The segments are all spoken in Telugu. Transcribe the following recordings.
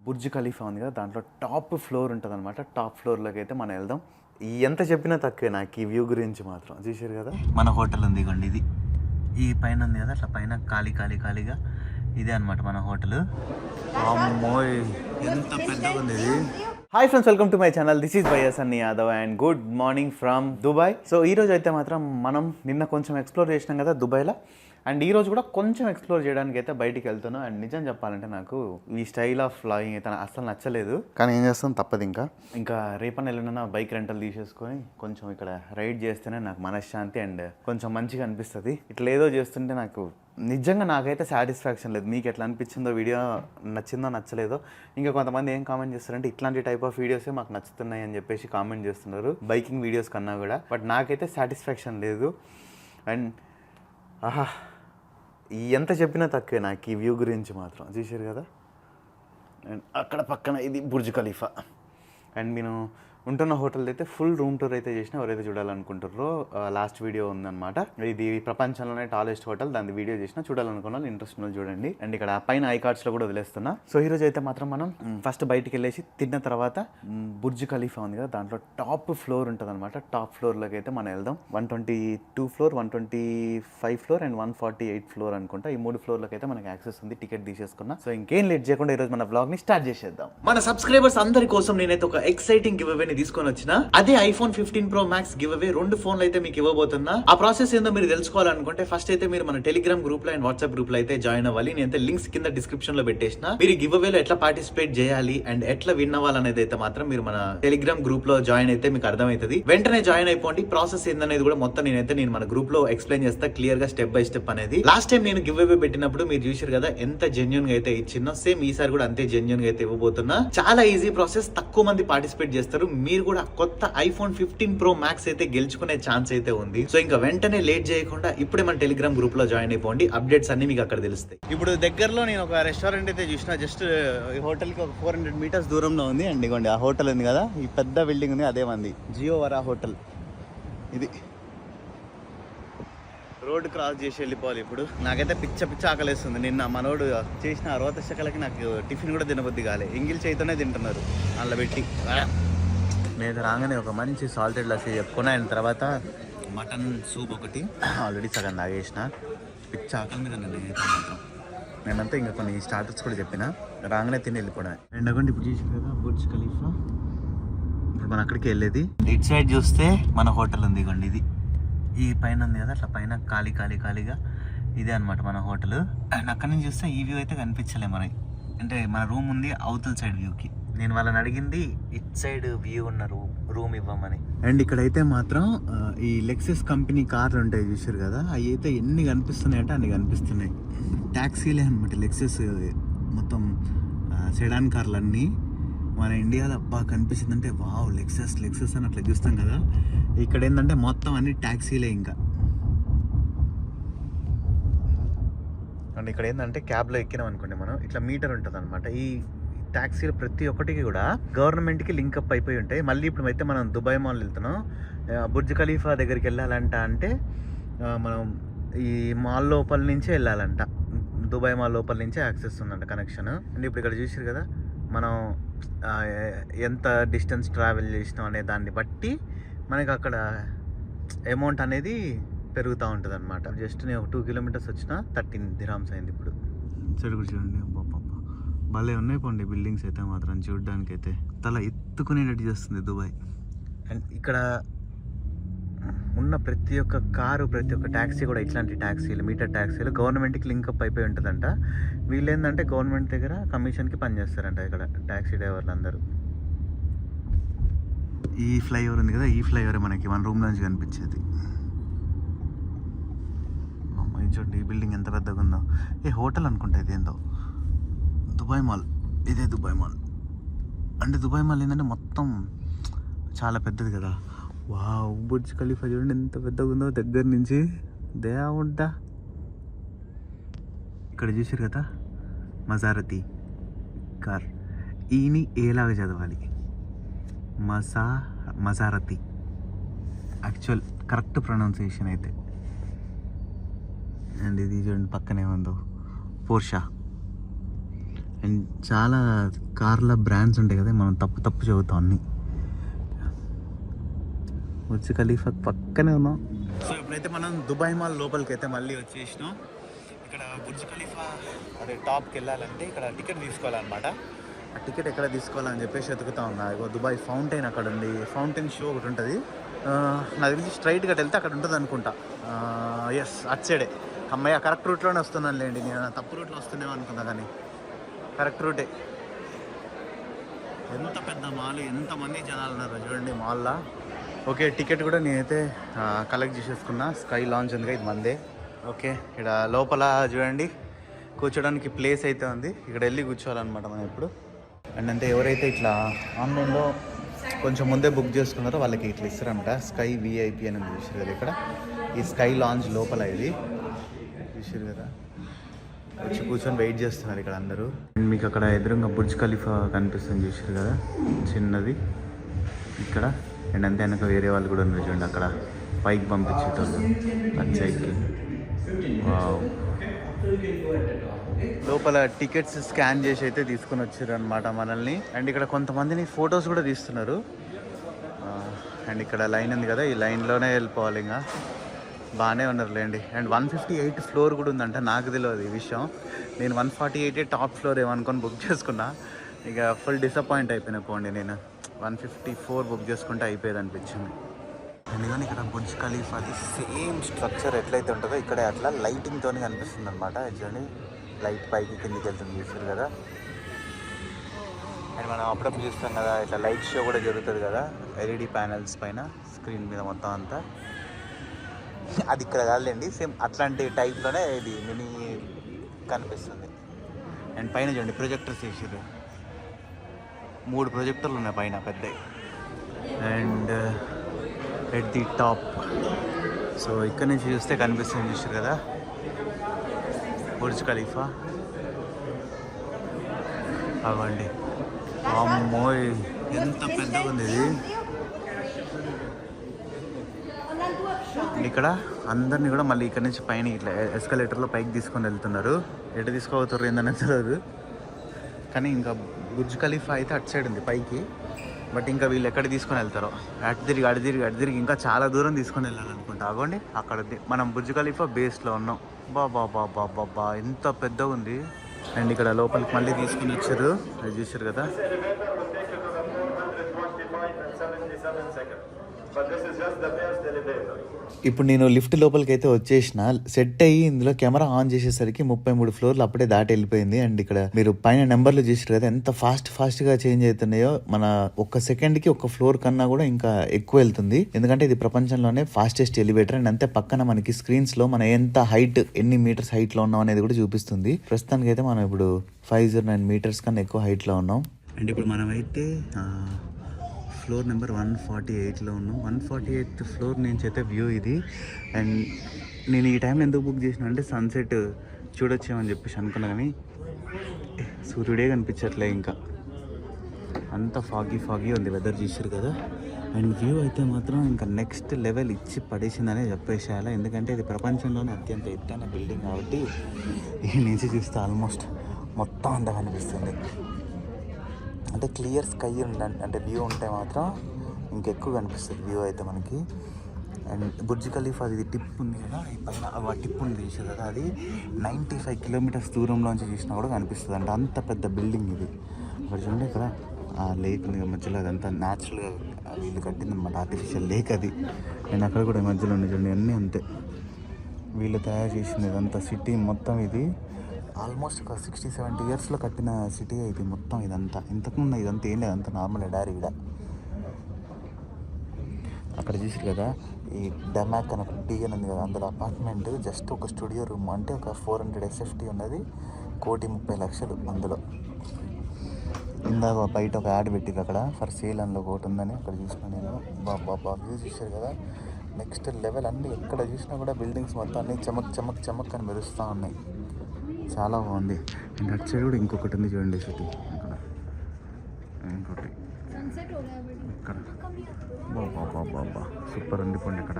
బుర్జ్ ఖలీఫా ఉంది కదా, దాంట్లో టాప్ ఫ్లోర్ ఉంటుంది అనమాట. టాప్ ఫ్లోర్లోకి అయితే మనం వెళ్దాం. ఎంత చెప్పినా తక్కువే నాకు ఈ వ్యూ గురించి మాత్రం. చూసారు కదా మన హోటల్ ఉంది, ఇగోండి ఇది. ఈ పైన ఉంది కదా, అట్లా పైన ఖాళీగా ఇదే అనమాట మన హోటల్. అమ్మోయ్ ఎంత పెద్దగా ఉంది ఇది. Hi friends, welcome to my channel. This is బయ్యా Sunny Yadav and good morning from Dubai. So ఈరోజు అయితే మాత్రం మనం నిన్న కొంచెం ఎక్స్ప్లోర్ చేసినాం కదా దుబాయ్లో, అండ్ ఈరోజు కూడా కొంచెం ఎక్స్ప్లోర్ చేయడానికి అయితే బయటికి వెళ్తాను. అండ్ నిజం చెప్పాలంటే నాకు ఈ స్టైల్ ఆఫ్ వ్లాగింగ్ అయితే అసలు నచ్చలేదు, కానీ ఏం చేస్తాం తప్పదు. ఇంకా రేపన్న ఎల్లుండన బైక్ రెంటల్ తీసేసుకొని కొంచెం ఇక్కడ రైడ్ చేస్తేనే నాకు మనశ్శాంతి అండ్ కొంచెం మంచిగా అనిపిస్తుంది. ఇట్లా ఏదో చేస్తుంటే నాకు నిజంగా నాకైతే సాటిస్ఫాక్షన్ లేదు. మీకు ఎట్లా అనిపించిందో, వీడియో నచ్చిందో నచ్చలేదో. ఇంకా కొంతమంది ఏం కామెంట్ చేస్తారంటే ఇట్లాంటి టైప్ ఆఫ్ వీడియోసే మాకు నచ్చుతున్నాయి అని చెప్పేసి కామెంట్ చేస్తున్నారు, బైకింగ్ వీడియోస్ కన్నా కూడా. బట్ నాకైతే సాటిస్ఫాక్షన్ లేదు. అండ్ ఆహా, ఎంత చెప్పినా తక్కువే నాకు ఈ వ్యూ గురించి మాత్రం. చూసారు కదా, అండ్ అక్కడ పక్కన ఇది బుర్జ్ ఖలీఫా. అండ్ నేను ఉంటున్న హోటల్ అయితే ఫుల్ రూమ్ టూర్ అయితే చేసిన. ఎవరైతే చూడాలనుకుంటారో లాస్ట్ వీడియో ఉందన్నమాట. ఇది ప్రపంచంలోనే టాలెస్ట్ హోటల్, దాని వీడియో చేసిన. చూడాలనుకున్న వాళ్ళు ఇంట్రెస్ట్ ఉన్న చూడండి. అండ్ ఇక్కడ పైన ఐ కార్డ్స్లో కూడా వదిలేస్తున్నా. సో ఈరోజు అయితే మాత్రం మనం ఫస్ట్ బయటికి వెళ్ళేసి తిన్న తర్వాత బుర్జ్ ఖలీఫా ఉంది కదా, దాంట్లో టాప్ ఫ్లోర్ ఉంటుంది అనమాట. టాప్ ఫ్లోర్లోకి అయితే మనం వెళ్దాం. 122 ఫ్లోర్, 125 ఫ్లోర్ అండ్ 148 ఫ్లోర్ అనుకుంటా. ఈ 3 ఫ్లోర్లకు అయితే మనకి యాక్సెస్ ఉంది. టికెట్ తీసేసుకున్నా. సో ఇంకేం లేట్ చేయకుండా ఈరోజు మన బ్లాగ్ ని స్టార్ట్ చేసేద్దాం. మన సబ్స్క్రైబర్స్ అందరి కోసం నేనైతే ఒక ఎక్సైటింగ్ గివ్ అవే తీసుకొని వచ్చిన. అదే iPhone 15 Pro Max give away. 2 ఫోన్లు అయితే మీకు ఇవ్వబోతున్నా. ఆ ప్రాసెస్ ఏందో మీరు తెలుసుకోవాలనుకుంటే ఫస్ట్ అయితే మీరు మన టెలిగ్రామ్ గ్రూప్ లో అండ్ వాట్సాప్ గ్రూప్ లో అయితే జాయిన్ అవ్వాలి. నేనైతే లింక్స్ కింద డిస్క్రిప్షన్ లో పెట్టేసిన. మీరు గివ్ అవేలో ఎట్లా పార్టిసిపేట్ చేయాలి అండ్ ఎట్లా విన్ అవ్వాలనేది అయితే మాత్రం మీరు మన టెలిగ్రామ్ గ్రూప్ లో జాయిన్ అయితే మీకు అర్థమవుతుంది. వెంటనే జాయిన్ అయిపోండి. ప్రాసెస్ ఏందనేది కూడా మొత్తం నేను మన గ్రూప్ లో ఎక్స్ప్లెయిన్ చేస్తా క్లియర్ గా, స్టెప్ బై స్టెప్ అనేది. లాస్ట్ టైం నేను గివ్ అవే పెట్టినప్పుడు మీరు చూసారు కదా ఎంత జెన్యూన్ గా అయితే ఇచ్చినో, సేమ్ ఈసారి కూడా అంతే జెన్యూన్ గా అయితే ఇవ్వబోతున్నా. చాలా ఈజీ ప్రాసెస్, తక్కువ మంది పార్టిసిపేట్ చేస్తారు. మీరు కూడా కొత్త ఐఫోన్ 15 Pro Max అయితే గెలుచుకునే ఛాన్స్ అయితే ఉంది. సో ఇంకా వెంటనే లేట్ చేయకుండా ఇప్పుడే మన టెలిగ్రామ్ గ్రూప్ లో జాయిన్ అయిపోండి. అప్డేట్స్ అన్ని మీకు అక్కడ తెలుస్తాయి. ఇప్పుడు దగ్గరలో నేను ఒక రెస్టారెంట్ అయితే చూసిన. జస్ట్ ఈ హోటల్ కి ఒక 400 మీటర్స్ దూరంలో ఉంది. అండ్ ఇగోండి ఆ హోటల్ ఉంది కదా, ఈ పెద్ద బిల్డింగ్ ఉంది, అదే మంది జియో వరా హోటల్. ఇది రోడ్ క్రాస్ చేసి వెళ్ళిపోవాలి. ఇప్పుడు నాకైతే పిచ్చ ఆకలేస్తుంది. నిన్న మనోడు చేసిన రోత శకలకి నాకు టిఫిన్ కూడా తినబుద్ధి కాలే. ఎంగిల్ చేయితోనే తింటున్నారు అందులో పెట్టి. నేను రాగానే ఒక మంచి సాల్టెడ్ లస్సీ చెప్పుకున్నా. ఆయన తర్వాత మటన్ సూప్ ఒకటి ఆల్రెడీ సగం తాగేసిన. పిచ్చ ఆకలి మీద మాత్రం నేనంతా ఇంకా కొన్ని స్టార్టర్స్ కూడా చెప్పిన. రాగానే తిని వెళ్ళిపోవడం. రెండోకండి ఇప్పుడు చూసి కదా బుర్జ్ ఖలీఫా. ఇప్పుడు మనం అక్కడికి వెళ్ళేది. ఇటు సైడ్ చూస్తే మన హోటల్ ఉంది. ఇవ్వండి ఇది. ఈ పైన ఉంది కదా, అట్లా పైన ఖాళీగా ఇదే అనమాట మన హోటల్. అండ్ అక్కడి నుంచి చూస్తే ఈ వ్యూ అయితే కనిపించలే మనకి. అంటే మన రూమ్ ఉంది అవతల సైడ్ వ్యూకి. నేను వాళ్ళని అడిగింది ఇట్ సైడ్ వ్యూ ఉన్న రూమ్ ఇవ్వమని. అండ్ ఇక్కడైతే మాత్రం ఈ లెక్సస్ కంపెనీ కార్లు ఉంటాయి చూసారు కదా, అవి అయితే ఎన్ని కనిపిస్తున్నాయి అంటే అన్ని కనిపిస్తున్నాయి. ట్యాక్సీలే అనమాట లెక్సస్ మొత్తం. సెడాన్ కార్లు అన్నీ మన ఇండియాలో అబ్బా కనిపిస్తుందంటే వావ్ లెక్సస్ అని అట్లా చూస్తాం కదా. ఇక్కడ ఏంటంటే మొత్తం అన్ని ట్యాక్సీలే. ఇంకా అండ్ ఇక్కడ ఏంటంటే క్యాబ్లో ఎక్కినాం అనుకోండి మనం, ఇట్లా మీటర్ ఉంటుంది అనమాట. ఈ ట్యాక్సీలు ప్రతి ఒక్కటికి కూడా గవర్నమెంట్కి లింకప్ అయిపోయి ఉంటాయి. మళ్ళీ ఇప్పుడు అయితే మనం దుబాయ్ మాల్ వెళ్తున్నాం. బుర్జ్ ఖలీఫా దగ్గరికి వెళ్ళాలంట అంటే మనం ఈ మాల్ లోపల నుంచే వెళ్ళాలంట. దుబాయ్ మాల్ లోపల నుంచే యాక్సెస్ ఉందంట కనెక్షన్. అండ్ ఇప్పుడు ఇక్కడ చూసారు కదా మనం ఎంత డిస్టెన్స్ ట్రావెల్ చేసినాం అనే దాన్ని బట్టి మనకి అక్కడ అమౌంట్ అనేది పెరుగుతూ ఉంటుంది అనమాట. జస్ట్ నేను ఒక 2 కిలోమీటర్స్ వచ్చిన 13 dirhams అయింది. ఇప్పుడు చెడుగు చూడండి, భలే ఉన్నాయి పోండి బిల్డింగ్స్ అయితే మాత్రం. చూడడానికి అయితే తల ఎత్తుకునేటట్టు చేస్తుంది దుబాయ్. అండ్ ఇక్కడ ఉన్న ప్రతి ఒక్క కారు, ప్రతి ఒక్క ట్యాక్సీ కూడా ఇట్లాంటి ట్యాక్సీలు, మీటర్ ట్యాక్సీలు గవర్నమెంట్కి లింకప్ అయిపోయి ఉంటుందంట. వీళ్ళు ఏంటంటే గవర్నమెంట్ దగ్గర కమిషన్కి పనిచేస్తారంట ఇక్కడ ట్యాక్సీ డ్రైవర్లు అందరూ. ఈ ఫ్లైఓవర్ ఉంది కదా, ఈ ఫ్లైఓవర్ మనకి మన రూమ్ నుంచి కనిపించేది. అమ్మాయి చూడండి ఈ బిల్డింగ్ ఎంత పెద్దగా ఉందో. ఏ హోటల్ అనుకుంటా ఇది ఏందో. దుబాయ్ మాల్, ఇదే దుబాయ్ మాల్. అంటే దుబాయ్ మాల్ ఏంటంటే మొత్తం చాలా పెద్దది కదా. వావ్ బుర్జ్ ఖలీఫా చూడండి ఎంత పెద్దగా ఉందో దగ్గర నుంచి. దేవుడా, ఇక్కడ చూసారు కదా మజారతి కార్. ఈని ఏలాగా చదవాలి, మజారతి యాక్చువల్ కరెక్ట్ ప్రొనౌన్సియేషన్ అయితే. అండ్ ఇది చూడండి పక్కనే ఉందో పోర్షా. అండ్ చాలా కార్ల బ్రాండ్స్ ఉంటాయి కదా, మనం తప్పు చదువుతాం అన్నీ. బుర్జ్ ఖలీఫా పక్కనే ఉన్నాం. సో ఇప్పుడైతే మనం దుబాయ్ మాల్ లోపలికి అయితే మళ్ళీ వచ్చేసినాం. ఇక్కడ బుర్జ్ ఖలీఫా అదే టాప్కి వెళ్ళాలంటే ఇక్కడ టికెట్ తీసుకోవాలన్నమాట. ఆ టికెట్ ఎక్కడ తీసుకోవాలని చెప్పేసి వెతుకుతా ఉన్నా. ఇగో దుబాయ్ ఫౌంటైన్ అక్కడ ఉంది, ఫౌంటైన్ షో ఒకటి ఉంటుంది. నాకు తెలిసి స్ట్రైట్గా వెళ్తే అక్కడ ఉంటుంది అనుకుంటా. ఎస్, అటు సైడే. అమ్మాయి కరెక్ట్ రూట్లోనే వస్తున్నాను లేండి, నేను తప్పు రూట్లో వస్తున్నామో అనుకున్నా కానీ కరెక్ట్ రూటే. ఎంత పెద్ద మాల్, ఎంతమంది జనాలు ఉన్నారు చూడండి మాల్లో. ఓకే, టికెట్ కూడా నేనైతే కలెక్ట్ చేసేసుకున్నా. స్కై లాంచ్ ఉంది, ఇది మందే. ఓకే, ఇక్కడ లోపల చూడండి కూర్చోడానికి ప్లేస్ అయితే ఉంది. ఇక్కడ వెళ్ళి కూర్చోవాలన్నమాట మనం ఇప్పుడు. అండ్ అంటే ఎవరైతే ఇట్లా ఆన్లైన్లో కొంచెం ముందే బుక్ చేసుకున్నారో వాళ్ళకి ఇట్లా ఇస్తారనమాట. స్కై విఐపి అని చూసారు కదా, ఇక్కడ ఈ స్కై లాంచ్ లోపల ఇది చూసారు కదా. వచ్చి కూర్చొని వెయిట్ చేస్తున్నారు ఇక్కడ అందరూ. అండ్ మీకు అక్కడ ఎదురుగా బుర్జ్ ఖలీఫా కనిపిస్తుంది చూసారు కదా, చిన్నది ఇక్కడ. అండ్ అంతే వెనక వేరే వాళ్ళు కూడా ఉన్నారు చూడండి, అక్కడ పైకి పంపించేటోళ్ళు అచ్చైకి. లోపల టికెట్స్ స్కాన్ చేసి అయితే తీసుకొని వచ్చారు అనమాట మనల్ని. అండ్ ఇక్కడ కొంతమందిని ఫొటోస్ కూడా తీస్తున్నారు. అండ్ ఇక్కడ లైన్ ఉంది కదా, ఈ లైన్లోనే వెళ్ళిపోవాలి. ఇంకా బాగానే ఉన్నారులేండి. అండ్ 158 ఫ్లోర్ కూడా ఉందంట, నాకు తెలియదు ఈ విషయం. నేను 148 టాప్ ఫ్లోర్ ఏమనుకొని బుక్ చేసుకున్నా. ఇక ఫుల్ డిసప్పాయింట్ అయిపోయినా పోండి. నేను 154 బుక్ చేసుకుంటే అయిపోయేది అనిపించింది. ఎందుకని ఇక్కడ బుర్జ్ ఖలీఫాది సేమ్ స్ట్రక్చర్ ఎట్లయితే ఉంటుందో ఇక్కడ అట్లా లైటింగ్తో కనిపిస్తుంది అనమాట. చూడండి, లైట్ పైకి కిందికి వెళ్తుంది చూస్తారు కదా. అండ్ మనం అప్పుడప్పుడు చూస్తాం కదా ఇట్లా లైట్ షో కూడా జరుగుతుంది కదా, ఎల్ఈడి ప్యానెల్స్ పైన స్క్రీన్ మీద మొత్తం అంతా. అది ఇక్కడ కాదులేండి, సేమ్ అట్లాంటి టైప్లోనే ఇది మినీ కనిపిస్తుంది. అండ్ పైన చూడండి ప్రొజెక్టర్స్ వేసారు, 3 ప్రొజెక్టర్లు ఉన్నాయి పైన పెద్దవి. And at the top, so ఇక్కడ నుంచి చూస్తే కనిపిస్తుంది చూసారు కదా బుర్జ్ ఖలీఫా. అవ్వండి, అమ్మోయ్ ఎంత పెద్దగా ఉంది ఇది. ఇక్కడ అందరినీ కూడా మళ్ళీ ఇక్కడ నుంచి పైన ఇట్లా ఎస్కలేటర్లో పైకి తీసుకొని వెళ్తున్నారు. ఎటు తీసుకోబోతున్నారు ఏందని తెలియదు, కానీ ఇంకా బుర్జ్ ఖలీఫా అయితే అటు సైడ్ ఉంది పైకి. బట్ ఇంకా వీళ్ళు ఎక్కడ తీసుకొని వెళ్తారో, అటు తిరిగి ఇంకా చాలా దూరం తీసుకొని వెళ్ళాలనుకుంటా. అవ్వండి, అక్కడ మనం బుర్జ్ ఖలీఫా బేస్లో ఉన్నాం. బాబా ఎంత పెద్దగా ఉంది. అండ్ ఇక్కడ లోపలికి మళ్ళీ తీసుకుని వచ్చారు, అది చూసారు కదా. ఇప్పుడు నేను లిఫ్ట్ లోపలికి అయితే వచ్చేసిన, సెట్ అయ్యి ఇందులో కెమెరా ఆన్ చేసేసరికి 33 ఫ్లోర్లు అప్పుడే దాటి వెళ్ళిపోయింది. అండ్ ఇక్కడ మీరు పైన నెంబర్లు చూసారు కదా, ఎంత ఫాస్ట్గా చేంజ్ అవుతున్నాయో. మన ఒక్క సెకండ్కి ఒక ఫ్లోర్ కన్నా కూడా ఇంకా ఎక్కువ వెళ్తుంది, ఎందుకంటే ఇది ప్రపంచంలోనే ఫాస్టెస్ట్ ఎలివేటర్. అండ్ అంతే పక్కన మనకి స్క్రీన్స్ లో మనం ఎంత హైట్, ఎన్ని మీటర్స్ హైట్ లో ఉన్నాం అనేది కూడా చూపిస్తుంది. ప్రస్తుతానికి అయితే మనం ఇప్పుడు 509 మీటర్స్ కన్నా ఎక్కువ హైట్ లో ఉన్నాం. అండ్ ఇప్పుడు మనమైతే ఫ్లోర్ నెంబర్ 148లో ఉన్నాం. 148th ఫ్లోర్ నుంచి అయితే వ్యూ ఇది. అండ్ నేను ఈ టైంలో ఎందుకు బుక్ చేసిన అంటే సన్సెట్ చూడొచ్చామని చెప్పేసి అనుకున్నా, కానీ సూర్యుడే కనిపించట్లే. ఇంకా అంత ఫాగీ ఉంది వెదర్, చూసారు కదా. అండ్ వ్యూ అయితే మాత్రం ఇంకా నెక్స్ట్ లెవెల్ ఇచ్చి పడేసిందనే చెప్పేసేయాలి, ఎందుకంటే ఇది ప్రపంచంలోనే అత్యంత ఎత్తైన బిల్డింగ్ కాబట్టి ఈ నుంచి చూస్తే ఆల్మోస్ట్ మొత్తం అంతా కనిపిస్తుంది. అంటే క్లియర్ స్కై ఉందండి, అంటే వ్యూ ఉంటే మాత్రం ఇంకెక్కువ కనిపిస్తుంది వ్యూ అయితే మనకి. అండ్ బుర్జ్ ఖలీఫా ఇది టిప్ ఉంది కదా, ఈ పైన ఆ టిప్ ఉంది చూసారు కదా, అది 95 కిలోమీటర్స్ దూరంలోంచి చూసినా కూడా కనిపిస్తుంది. అంటే అంత పెద్ద బిల్డింగ్ ఇది. అక్కడ చూడండి, ఇక్కడ ఆ లేక్ ఉంది మధ్యలో, అదంతా న్యాచురల్గా వీళ్ళు కట్టిందనమాట, ఆర్టిఫిషియల్ లేక్ అది. అండ్ అక్కడ కూడా మధ్యలో ఉంది చూడండి, అన్నీ అంతే వీళ్ళు తయారు చేసింది. ఇదంతా సిటీ మొత్తం ఇది ఆల్మోస్ట్ ఒక 60-70 ఇయర్స్లో కట్టిన సిటీ ఇది మొత్తం. ఇదంతా ఇంతకుముందు ఇదంతా ఏం లేదు, అంత నార్మల్ ఎడారి ఇక్కడ. అక్కడ చూసారు కదా ఈ డెమాక్ అని ఒక టీఎన్ ఉంది కదా, అందులో అపార్ట్మెంట్ జస్ట్ ఒక స్టూడియో రూమ్, అంటే ఒక 400 SFT ఉన్నది, 1,30,00,000 అందులో. ఇందాక బయట ఒక యాడ్ పెట్టింది అక్కడ ఫర్ సేల్, అందులో ఒకటి ఉందని అక్కడ చూసిన నేను. బాబా వ్యూ చూసారు కదా, నెక్స్ట్ లెవెల్. అన్నీ ఎక్కడ చూసినా కూడా బిల్డింగ్స్ మొత్తం అన్నీ చమక్ అని మెరుస్తూ ఉన్నాయి, చాలా బాగుంది. అండ్ అటు సైడ్ కూడా ఇంకొకటి ఉంది చూడండి సిటీ, అక్కడ ఇంకోటి ఇక్కడ. బాబా సూపర్ ఉంది పండి ఇక్కడ.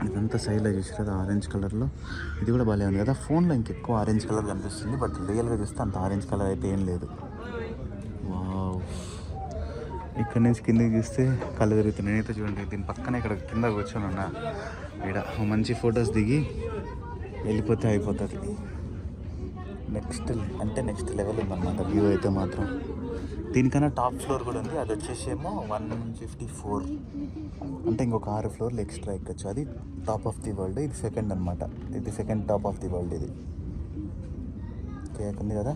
ఇదంతా సైడ్లో చూసారు ఆరెంజ్ కలర్లో. ఇది కూడా భలే ఉంది కదా. ఫోన్లో ఇంకెక్కువ ఆరెంజ్ కలర్ కనిపిస్తుంది, బట్ రియల్గా చూస్తే అంత ఆరెంజ్ కలర్ అయితే ఏం లేదు. వావ్, ఇక్కడ నుంచి కిందకి చూస్తే కళ్ళు తిరుగుతుంది. నేనైతే చూడండి దీని పక్కన ఇక్కడ కింద కూర్చొని ఉన్నా. ఇక్కడ మంచి ఫొటోస్ దిగి వెళ్ళిపోతే అయిపోతుంది. నెక్స్ట్ లెవెల్ ఉందన్నమాట వ్యూ అయితే మాత్రం. దీనికన్నా టాప్ ఫ్లోర్ కూడా ఉంది, అది వచ్చేసేమో 154, అంటే ఇంకొక 6 ఫ్లోర్లు ఎక్స్ట్రా ఎక్కొచ్చు. అది టాప్ ఆఫ్ ది వరల్డ్, ఇది సెకండ్ అనమాట. ఇది second top of the world ఇది. ఉంది కదా.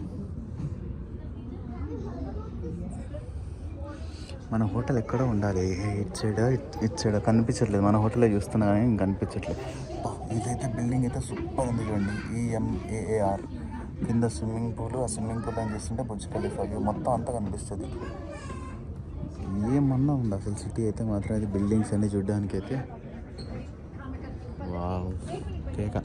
మన హోటల్ ఎక్కడో ఉండాలి, ఇటు సైడ్ కనిపించట్లేదు. మన హోటల్లో చూస్తున్నా కానీ ఇంక కనిపించట్లేదు. ఇదైతే బిల్డింగ్ అయితే సూపర్ ఉంది చూడండి. EMAAR కింద స్విమ్మింగ్ పూల్, ఆ స్విమ్మింగ్ పూల్ అని చూస్తుంటే బుర్జ్ ఖలీఫా వ్యూ మొత్తం అంతా కనిపిస్తుంది. ఏమన్నా ఉంది అసలు సిటీ అయితే మాత్రం. అది బిల్డింగ్స్ అన్నీ చూడడానికి అయితే వావ్ కేక.